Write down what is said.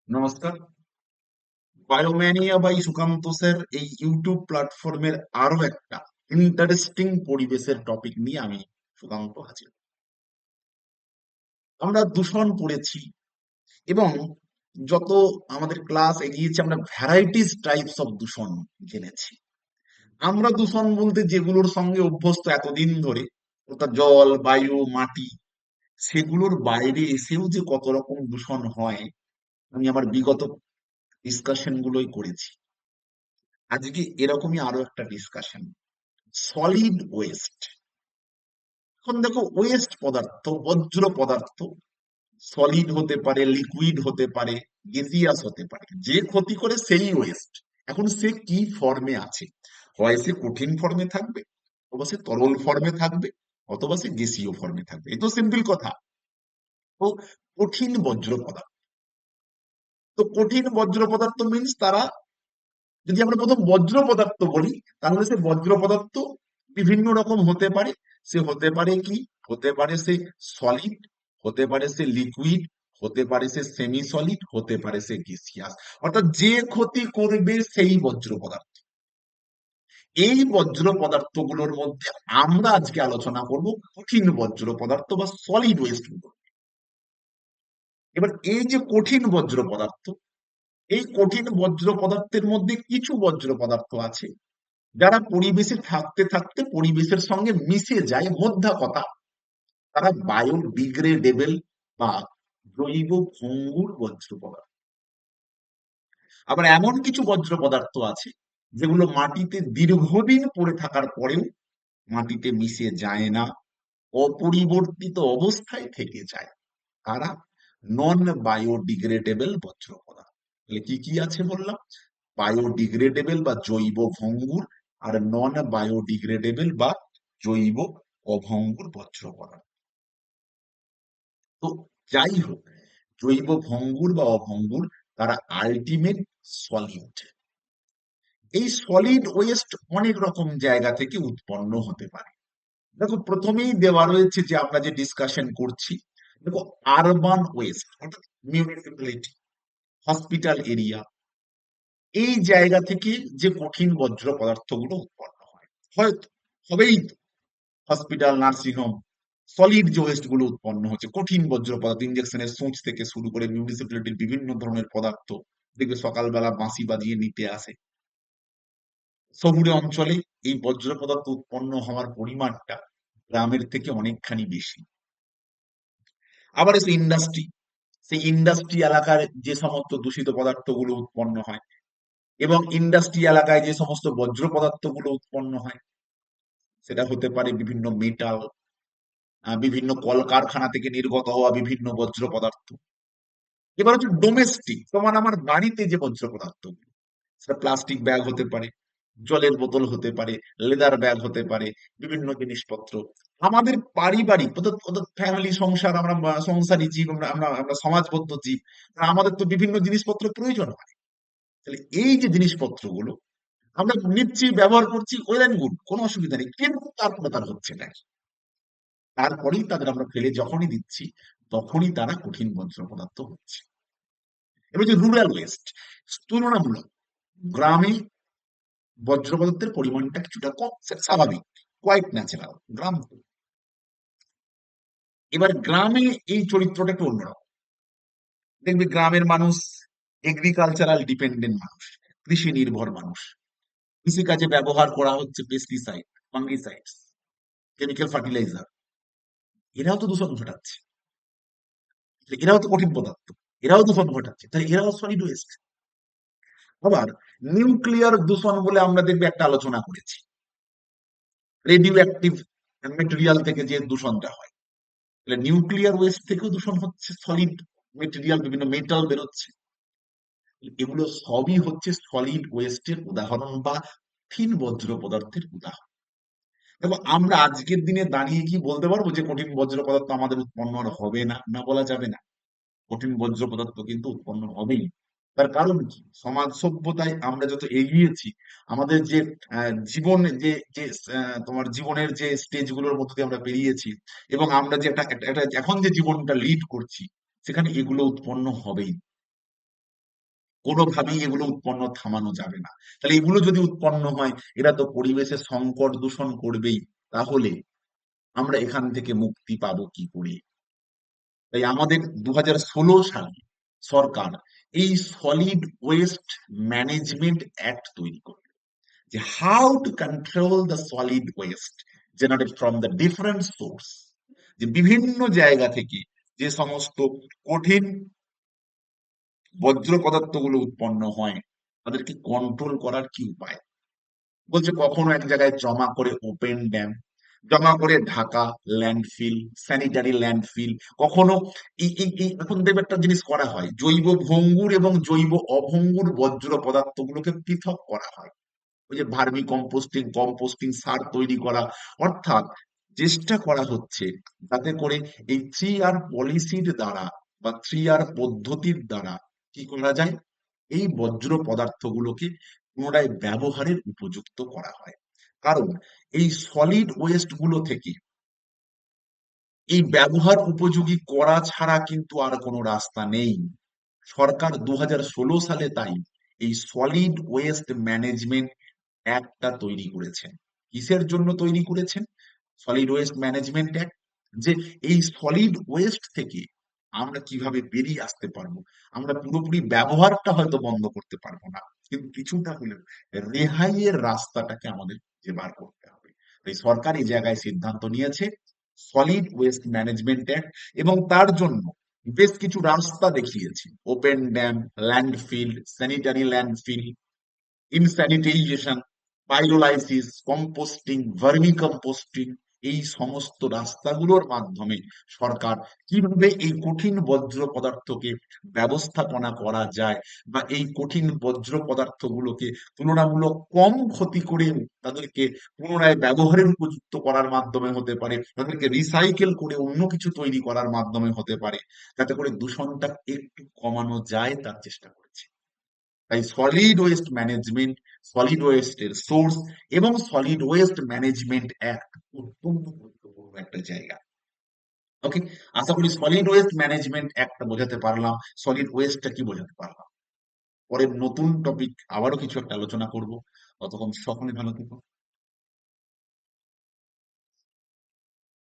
নমস্কার। বায়োম্যানিয়া by Sukanta sir এই YouTube প্ল্যাটফর্মের আরো একটা ইন্টারেস্টিং পরিবেশের টপিক নিয়ে আমি সুকান্ত হাজির। আমরা দূষণ পড়েছি এবং যত আমাদের ক্লাস এগিয়েছে আমরা ভ্যারাইটিস টাইপস অফ দূষণ জেনেছি। আমরা দূষণ বলতে যেগুলোর সঙ্গে অভ্যস্ত এতদিন ধরে, অর্থাৎ জল, বায়ু, মাটি, সেগুলোর বাইরে এসেও যে কত রকম দূষণ হয় আমি আমার বিগত ডিসকাশন গুলোই করেছি। আজকে এরকমই আরো একটা ডিসকাশন, সলিড ওয়েস্ট। এখন দেখো, ওয়েস্ট পদার্থ, বজ্র পদার্থ সলিড হতে পারে, লিকুইড হতে পারে, গেসিয়াস হতে পারে, যে ক্ষতি করে সেই ওয়েস্ট। এখন সে কি ফর্মে আছে, হয় সে কঠিন ফর্মে থাকবে, অথবা সে তরল ফর্মে থাকবে, অথবা সে গ্যাসীয় ফর্মে থাকবে। এই তো সিম্পল কথা। তো কঠিন বজ্র পদার্থ, তো কঠিন বজ্র পদার্থ মিন্স তারা, যদি আমরা প্রথম বজ্র পদার্থ বলি, তাহলে সে বজ্র পদার্থ বিভিন্ন রকম হতে পারে। সে হতে পারে কি, হতে পারে সে সলিড, হতে পারে সে লিকুইড, হতে পারে সে সেমি সলিড, হতে পারে সে গ্যাসিয়াস। অর্থাৎ যে ক্ষতি করবে সেই বজ্র পদার্থ। এই বজ্র পদার্থগুলোর মধ্যে আমরা আজকে আলোচনা করব কঠিন বজ্র পদার্থ বা সলিড ওয়েস্ট গুলো। এবার এই যে কঠিন বজ্র পদার্থ, এই কঠিন বজ্র পদার্থের মধ্যে কিছু বজ্র পদার্থ আছে যারা পরিবেশে থাকতে থাকতে পরিবেশের সঙ্গে মিশে যায়, মোদ্দা কথা তারা বায়োডিগ্রেডেবল বা জৈব ভঙ্গুর বজ্র পদার্থ। আবার এমন কিছু বজ্র পদার্থ আছে যেগুলো মাটিতে দীর্ঘদিন পড়ে থাকার পরেও মাটিতে মিশে যায় না, অপরিবর্তিত অবস্থায় থেকে যায়। তারা নন বায়োডিগ্রেডেবল বজ্র পদার্থ। তাহলে কি কি আছে বললাম? বায়োডিগ্রেডেবল বা জৈব ভঙ্গুর, আর নন বায়োডিগ্রেডেবল বা জৈব অভঙ্গুর বজ্র পদার্থ। তো যাই হোক, জৈব ভঙ্গুর বা অভঙ্গুর তারা আলটিমেট সলিড। এই সলিড ওয়েস্ট অনেক রকম জায়গা থেকে উৎপন্ন হতে পারে। দেখো, প্রথমেই দেওয়া রয়েছে যে আমরা যে ডিসকাশন করছি, দেখো, আরবান ওয়েস্ট অর্থাৎ মিউনিসিপ্যালিটি, হসপিটাল এরিয়া, এই জায়গা থেকে যে কঠিন বজ্র পদার্থগুলো উৎপন্ন হয়, হয়তো হবেই তো। হসপিটাল, নার্সিং হোম, সলিড যে ওয়েস্ট গুলো উৎপন্ন হচ্ছে, কঠিন বজ্র পদার্থ, ইঞ্জেকশনের সূচ থেকে শুরু করে মিউনিসিপ্যালিটির বিভিন্ন ধরনের পদার্থ, দেখবে সকালবেলা বাঁশি বাজিয়ে নিতে আসে। শহুরে অঞ্চলে এই বজ্র পদার্থ উৎপন্ন হওয়ার পরিমাণটা গ্রামের থেকে অনেকখানি বেশি। আবার এসে ইন্ডাস্ট্রি, সেই ইন্ডাস্ট্রি এলাকার যে সমস্ত দূষিত পদার্থগুলো উৎপন্ন হয়, এবং ইন্ডাস্ট্রি এলাকায় যে সমস্ত বজ্র পদার্থগুলো উৎপন্ন হয়, সেটা হতে পারে বিভিন্ন মেটাল, বিভিন্ন কলকারখানা থেকে নির্গত হওয়া বিভিন্ন বজ্র পদার্থ। এবার হচ্ছে ডোমেস্টিক, তোমার আমার বাড়িতে যে বজ্র পদার্থ, সেটা প্লাস্টিক ব্যাগ হতে পারে, জলের বোতল হতে পারে, লেদার ব্যাগ হতে পারে, বিভিন্ন জিনিসপত্র। আমাদের পারিবারিক ফ্যামিলি, সংসার, আমরা সংসারী জীব, আমরা আমরা আমরা সমাজবদ্ধ জীব, আমাদের তো বিভিন্ন জিনিসপত্র প্রয়োজন হয়। তাহলে এই যে জিনিসপত্রগুলো আমরা নিচ্ছি, ব্যবহার করছি, ওয়েল এন্ড গুড, কোনো অসুবিধা নেই, কিন্তু তারপরে তার হচ্ছে না। তারপরেই তাদের আমরা ফেলে যখনই দিচ্ছি, তখনই তারা কঠিন বজ্র পদার্থ হচ্ছে। এবার যে রুরাল ওয়েস্ট, তুলনামূলক গ্রামে বজ্র পদার্থের পরিমাণটা কিছুটা কম, সেটা স্বাভাবিক, কোয়াইট ন্যাচারাল, গ্রাম তো। এবার গ্রামে এই চরিত্রটা একটু অন্যরকম। দেখবে গ্রামের মানুষ এগ্রিকালচারাল ডিপেন্ডেন্ট মানুষ, কৃষি নির্ভর মানুষ। কৃষিকাজে ব্যবহার করা হচ্ছে পেস্টিসাইড, ফাঙ্গিসাইড, কেমিক্যাল ফার্টিলাইজার। এরাও তো দূষণ ঘটাচ্ছে, এরাও তো কঠিন পদার্থ, এরাও দূষণ ঘটাচ্ছে, তাহলে এরাও সলিড ওয়েস্ট। আবার নিউক্লিয়ার দূষণ বলে আমরা দেখবে একটা আলোচনা করেছি, রেডিও অ্যাক্টিভ মেটেরিয়াল থেকে যে দূষণটা হয়। তাহলে নিউক্লিয়ার ওয়েস্ট থেকেও দূষণ হচ্ছে, সলিড মেটেরিয়াল, বিভিন্ন মেটাল বেরোচ্ছে। এগুলো সবই হচ্ছে সলিড ওয়েস্টের উদাহরণ বা কঠিন বজ্র পদার্থের উদাহরণ। এবং আমরা আজকের দিনে দাঁড়িয়ে কি বলতে পারবো যে কঠিন বজ্র পদার্থ আমাদের উৎপন্ন আর হবে না? না, বলা যাবে না। কঠিন বজ্র পদার্থ কিন্তু উৎপন্ন হবেই। তার কারণ কি, সমাজ সভ্যতায় আমরা যত এগিয়েছি, আমাদের যে জীবন, যে যে তোমার জীবনের যে স্টেজ গুলোর মধ্যে দিয়ে আমরা পেরিয়েছি, এবং আমরা যে একটা এখন যে জীবনটা লিড করছি, সেখানে এগুলো উৎপন্ন হবেই। কোনোভাবেই এগুলো উৎপন্ন থামানো যাবে না। তাহলে এগুলো যদি উৎপন্ন হয়, এরা তো পরিবেশে সংকট দূষণ করবেই। তাহলে আমরা এখান থেকে মুক্তি পাবো কি করে? তাই আমাদের 2016 সালে সরকার এই সলিড ওয়েস্ট ম্যানেজমেন্ট অ্যাক্ট তৈরি করে, যে how to control the solid waste generate from the different source, যে বিভিন্ন জায়গা থেকে যে সমস্ত কঠিন বজ্র পদার্থগুলো উৎপন্ন হয়, তাদেরকে কন্ট্রোল করার কি উপায়? বলছে কখনো এক জায়গায় জমা করে ওপেন ড্যাম, জমা করে ঢাকা ল্যান্ডফিল, স্যানিটারি ল্যান্ডফিল, কখনো এখন দেখবে একটা জিনিস করা হয়, জৈব ভঙ্গুর এবং জৈব অভঙ্গুর বজ্র পদার্থগুলোকে পৃথক করা হয়। ওই যে ভার্মি কম্পোস্টিং, কম্পোস্টিং সার তৈরি করা। অর্থাৎ চেষ্টা করা হচ্ছে যাতে করে এই 3R পলিসির দ্বারা বা 3R পদ্ধতির দ্বারা কি করা যায়, এই বজ্র পদার্থগুলোকে পুনরায় ব্যবহারের উপযুক্ত করা হয়। কারণ এই সলিড ওয়েস্ট গুলো থেকে এই ব্যবহার উপযোগী করা ছাড়া কিন্তু আর কোনো রাস্তা নেই। সরকার 2016 সালে তাই এই সলিড ওয়েস্ট ম্যানেজমেন্ট অ্যাক্টটা তৈরি করেছেন। কিসের জন্য তৈরি করেছেন সলিড ওয়েস্ট ম্যানেজমেন্ট অ্যাক্ট? যে এই সলিড ওয়েস্ট থেকে আমরা কিভাবে বেরিয়ে আসতে পারবো। আমরা পুরোপুরি ব্যবহারটা হয়তো বন্ধ করতে পারবো না, কিন্তু কিছুটা হলেও রেহাইয়ের রাস্তাটাকে আমাদের খুঁজে বার করতে হবে। তাই সরকার এই জায়গায় সিদ্ধান্ত নিয়েছে সলিড ওয়েস্ট ম্যানেজমেন্ট অ্যাক্ট, এবং তার জন্য বেশ কিছু রাস্তা দেখিয়েছি: open dump, landfill, sanitary landfill, incineration, pyrolysis, composting, vermicomposting. এই সমস্ত রাস্তাগুলোর মাধ্যমে সরকার কিভাবে এই কঠিন বজ্র পদার্থকে ব্যবস্থাপনা করা যায়, বা এই কঠিন বজ্র পদার্থগুলোকে তুলনামূলক কম ক্ষতি করে তাদেরকে পুনরায় ব্যবহারের উপযুক্ত করার মাধ্যমে হতে পারে, তাদেরকে রিসাইকেল করে অন্য কিছু তৈরি করার মাধ্যমে হতে পারে, যাতে করে দূষণটা একটু কমানো যায়, তার চেষ্টা করেছে। তাই সলিড ওয়েস্ট ম্যানেজমেন্ট, সলিড ওয়েস্টের সোর্স এবং সলিড ওয়েস্ট ম্যানেজমেন্ট অ্যাক্ট অত্যন্ত গুরুত্বপূর্ণ একটা জায়গা। ওকে, আশা করি সলিড ওয়েস্ট ম্যানেজমেন্ট অ্যাক্টটা বোঝাতে পারলাম, সলিড ওয়েস্টটা কি বোঝাতে পারলাম। পরের নতুন টপিক আবারও কিছু একটা আলোচনা করব। ততক্ষণ সকলে ভালো থেকো।